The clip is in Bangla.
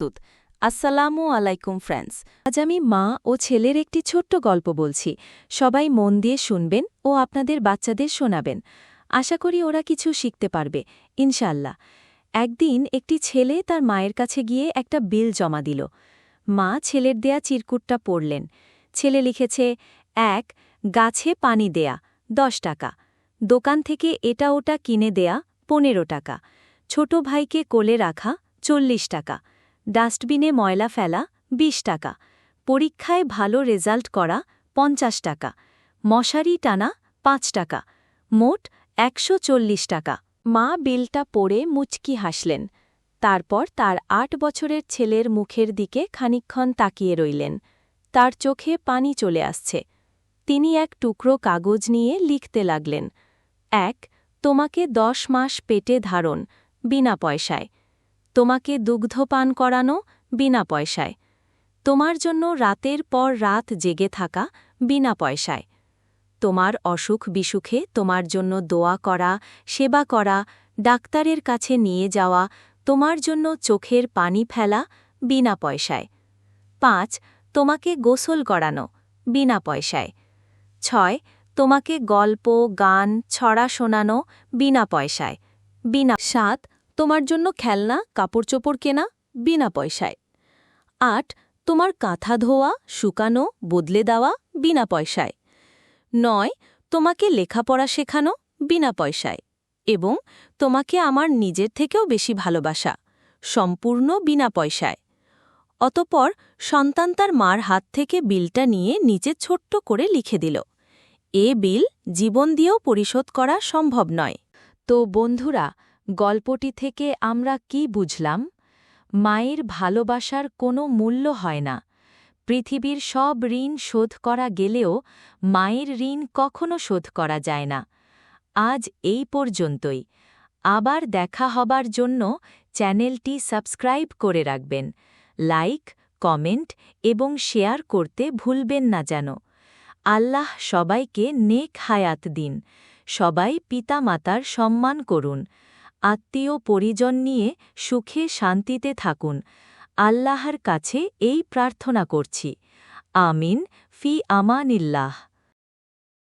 আসসালামু আলাইকুম ফ্রেন্ডস। আজ আমি মা ও ছেলের একটি ছোট্ট গল্প বলছি। সবাই মন দিয়ে শুনবেন ও আপনাদের বাচ্চাদের শোনাবেন। আশা করি ওরা কিছু শিখতে পারবে ইনশাআল্লাহ। একদিন একটি ছেলে তার মায়ের কাছে গিয়ে একটা বিল জমা দিল। মা ছেলের দেয়া চিরকুটটা পড়লেন। ছেলে লিখেছে, ১ গাছে পানি দেয়া ১০ টাকা, দোকান থেকে এটা ওটা কিনে দেয়া ১৫ টাকা, ছোট ভাইকে কোলে রাখা ৪০ টাকা, ডাস্টবিনে ময়লা ফেলা ২০ টাকা, পরীক্ষায় ভালো রেজাল্ট করা ৫০ টাকা, মশারি টানা ৫ টাকা, মোট ১৪০ টাকা। মা বিলটা পড়ে মুচকি হাসলেন। তারপর তার ৮ বছরের ছেলের মুখের দিকে খানিকক্ষণ তাকিয়ে রইলেন। তার চোখে পানি চলে আসছে। তিনি এক টুকরো কাগজ নিয়ে লিখতে লাগলেন, ১ তোমাকে ১০ মাস পেটে ধারণ, বিনা পয়সায়। তোমাকে দুগ্ধপান করানো, বিনা পয়সায়। তোমার জন্য রাতের পর রাত জেগে থাকা, বিনা পয়সায়। তোমার অসুখ বিসুখে তোমার জন্য দোয়া করা, সেবা করা, ডাক্তারের কাছে নিয়ে যাওয়া, তোমার জন্য চোখের পানি ফেলা, বিনা পয়সায়। ৫ তোমাকে গোসল করানো, বিনা পয়সায়। ৬ তোমাকে গল্প, গান, ছড়া শোনানো, বিনা পয়সায়। ৭ তোমার জন্য খেলনা, কাপড়চোপড় কেনা, বিনা পয়সায়। ৮ তোমার কাঁথা ধোয়া, শুকানো, বদলে দেওয়া, বিনা পয়সায়। ৯ তোমাকে লেখাপড়া শেখানো, বিনা পয়সায়। এবং তোমাকে আমার নিজের থেকেও বেশি ভালোবাসা, সম্পূর্ণ বিনা পয়সায়। অতঃপর সন্তান তার মার হাত থেকে বিলটা নিয়ে নিচে ছোট্ট করে লিখে দিল, এ বিল জীবন দিয়েও পরিশোধ করা সম্ভব নয়। তো বন্ধুরা, গল্পটি থেকে আমরা কি বুঝলাম? মায়ের ভালোবাসার কোনো মূল্য হয় না। পৃথিবীর সব ঋণ শোধ করা গেলেও মায়ের ঋণ কখনো শোধ করা যায় না। আজ এই পর্যন্তই। আবার দেখা হবার জন্য চ্যানেলটি সাবস্ক্রাইব করে রাখবেন। লাইক, কমেন্ট এবং শেয়ার করতে ভুলবেন না যেন। আল্লাহ সবাইকে নেক হায়াত দিন। সবাই পিতামাতার সম্মান করুন। আত্মীয় পরিজন নিয়ে সুখে শান্তিতে থাকুন। আল্লাহর কাছে এই প্রার্থনা করছি। আমিন ফি আমানিল্লাহ।